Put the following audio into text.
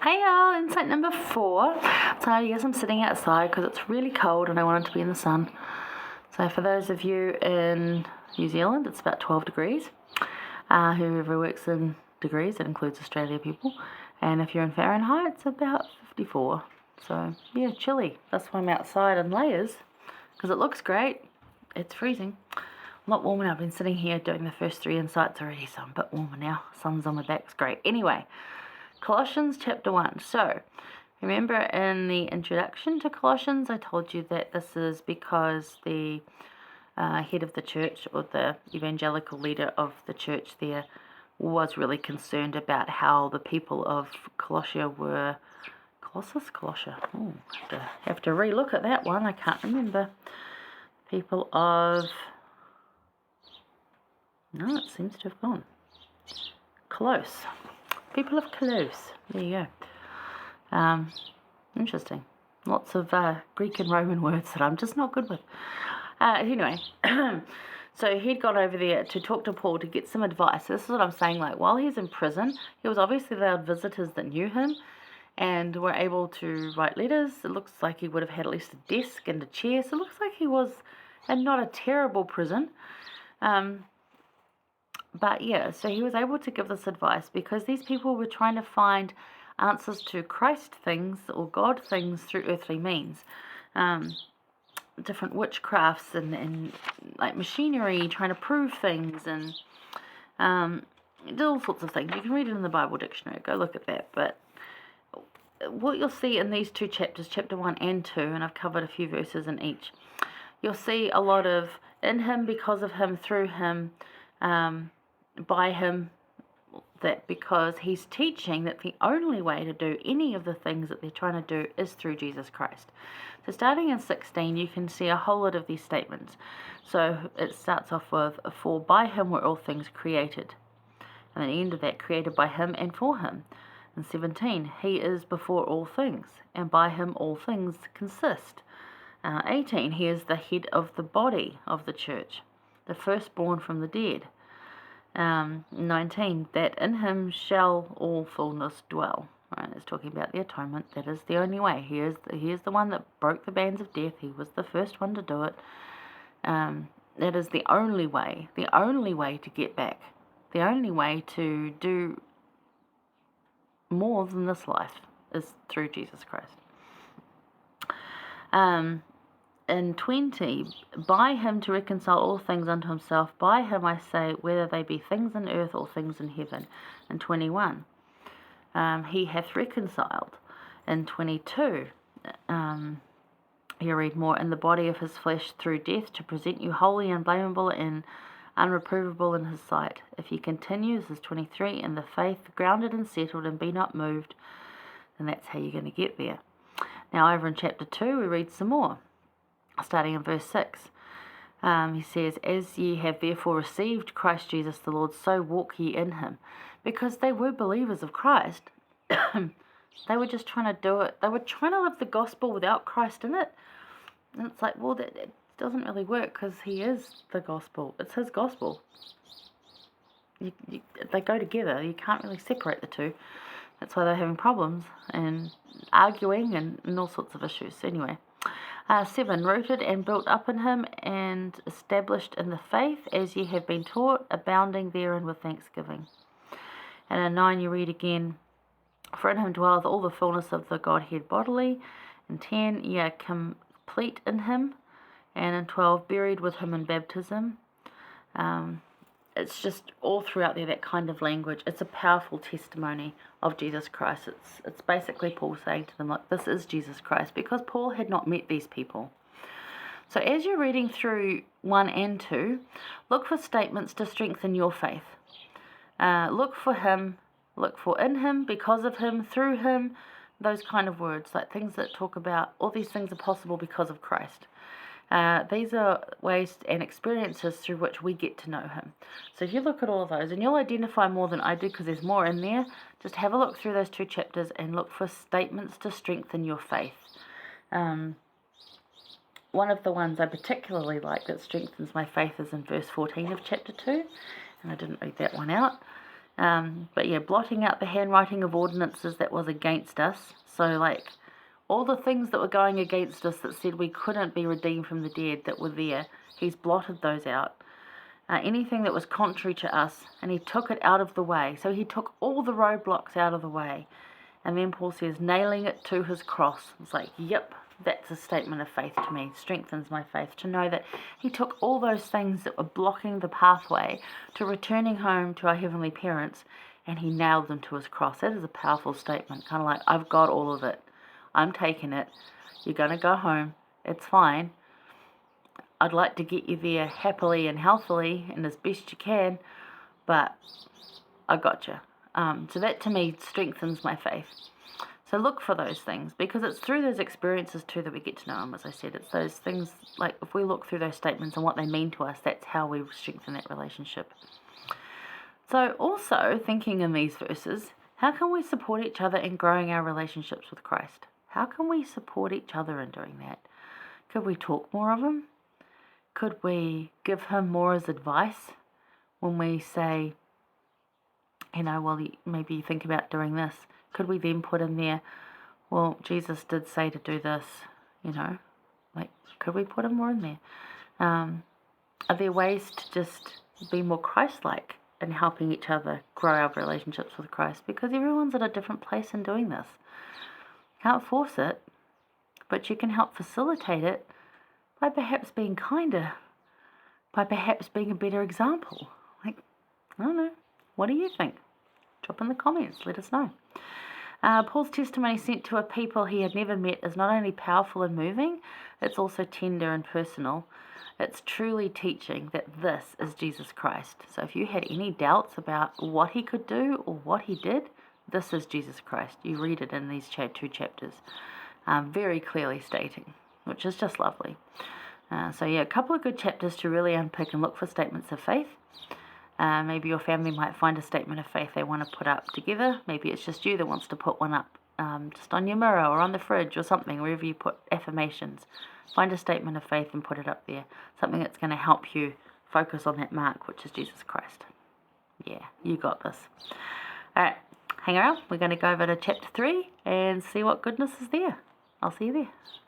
Hey y'all, insight number 4. So yes, I'm sitting outside because it's really cold and I wanted to be in the sun. So for those of you in New Zealand, it's about 12 degrees. Whoever works in degrees, that includes Australia people. And if you're in Fahrenheit, it's about 54. So yeah, chilly. That's why I'm outside in layers, because it looks great. It's freezing. I'm not warm enough. I've been sitting here doing the first 3 insights already, so I'm a bit warmer now. Sun's on my back, it's great. Anyway, Colossians chapter 1. So, remember in the introduction to Colossians, I told you that this is because the head of the church, or the evangelical leader of the church there, was really concerned about how the people of Colossia were... Colossia? Oh, have to re-look at that one. I can't remember. People of... No, it seems to have gone. Close. People of Colosse. There you go. Interesting. Lots of Greek and Roman words that I'm just not good with. Anyway, so he'd gone over there to talk to Paul to get some advice. This is what I'm saying. Like, while he's in prison, he was obviously allowed visitors that knew him and were able to write letters. It looks like he would have had at least a desk and a chair. So it looks like he was in not a terrible prison. But yeah, so he was able to give this advice because these people were trying to find answers to Christ things or God things through earthly means. Different witchcrafts and like machinery, trying to prove things, and all sorts of things. You can read it in the Bible dictionary, go look at that. But what you'll see in these 2 chapters, chapter 1 and 2, and I've covered a few verses in each, you'll see a lot of in him, because of him, through him, by him, that because he's teaching that the only way to do any of the things that they're trying to do is through Jesus Christ. So starting in 16, you can see a whole lot of these statements. So it starts off with, for by him were all things created. And at the end of that, created by him and for him. And 17, he is before all things, and by him all things consist. 18, he is the head of the body of the church, the firstborn from the dead. 19, that in him shall all fullness dwell. Right, it's talking about the atonement. That is the only way. He is the one that broke the bands of death. He was the first one to do it. That is the only way to get back. The only way to do more than this life is through Jesus Christ. In 20, by him to reconcile all things unto himself, by him I say, whether they be things in earth or things in heaven. In 21, he hath reconciled. In 22, you read more, in the body of his flesh through death, to present you holy and blameable and unreprovable in his sight. If he continues, is 23, in the faith, grounded and settled, and be not moved, then that's how you're going to get there. Now over in chapter 2, we read some more. Starting in verse 6, he says, as ye have therefore received Christ Jesus the Lord, so walk ye in him. Because they were believers of Christ, they were just trying to do it. They were trying to live the gospel without Christ in it. And it's like, well, that doesn't really work because he is the gospel. It's his gospel. They go together. You can't really separate the two. That's why they're having problems and arguing and all sorts of issues. So anyway. 7, rooted and built up in him, and established in the faith, as ye have been taught, abounding therein with thanksgiving. And in 9 you read again, for in him dwelleth all the fullness of the Godhead bodily. In 10, ye are complete in him. And in 12, buried with him in baptism. It's just all throughout there, that kind of language. It's a powerful testimony of Jesus Christ. It's basically Paul saying to them, look, this is Jesus Christ, because Paul had not met these people. So as you're reading through 1 and 2, look for statements to strengthen your faith. Look for him, look for in him, because of him, through him, those kind of words, like things that talk about all these things are possible because of Christ. These are ways and experiences through which we get to know him. So if you look at all of those, and you'll identify more than I do because there's more in there, just have a look through those 2 chapters and look for statements to strengthen your faith. One of the ones I particularly like that strengthens my faith is in verse 14 of chapter 2, and I didn't read that one out. But yeah, blotting out the handwriting of ordinances that was against us. So like all the things that were going against us that said we couldn't be redeemed from the dead that were there, he's blotted those out. Anything that was contrary to us, and he took it out of the way. So he took all the roadblocks out of the way. And then Paul says, nailing it to his cross. It's like, yep, that's a statement of faith to me. Strengthens my faith to know that he took all those things that were blocking the pathway to returning home to our heavenly parents, and he nailed them to his cross. That is a powerful statement. Kind of like, I've got all of it. I'm taking it. You're going to go home. It's fine. I'd like to get you there happily and healthily and as best you can, but I got you. So that to me strengthens my faith. So look for those things, because it's through those experiences too that we get to know him. As I said, it's those things, like if we look through those statements and what they mean to us, that's how we strengthen that relationship. So also thinking in these verses, how can we support each other in growing our relationships with Christ? How can we support each other in doing that? Could we talk more of him? Could we give him more as advice when we say, well, maybe you think about doing this? Could we then put in there, well, Jesus did say to do this, could we put him more in there? Are there ways to just be more Christ-like in helping each other grow our relationships with Christ? Because everyone's at a different place in doing this. You can't force it, but you can help facilitate it by perhaps being kinder, by perhaps being a better example. I don't know. What do you think? Drop in the comments. Let us know. Paul's testimony sent to a people he had never met is not only powerful and moving, it's also tender and personal. It's truly teaching that this is Jesus Christ. So if you had any doubts about what he could do or what he did, this is Jesus Christ. You read it in these 2 chapters, very clearly stating, which is just lovely. A couple of good chapters to really unpick and look for statements of faith. Maybe your family might find a statement of faith they want to put up together. Maybe it's just you that wants to put one up just on your mirror or on the fridge or something, wherever you put affirmations. Find a statement of faith and put it up there. Something that's going to help you focus on that mark, which is Jesus Christ. Yeah, you got this. All right, hang around. We're going to go over to chapter 3 and see what goodness is there. I'll see you there.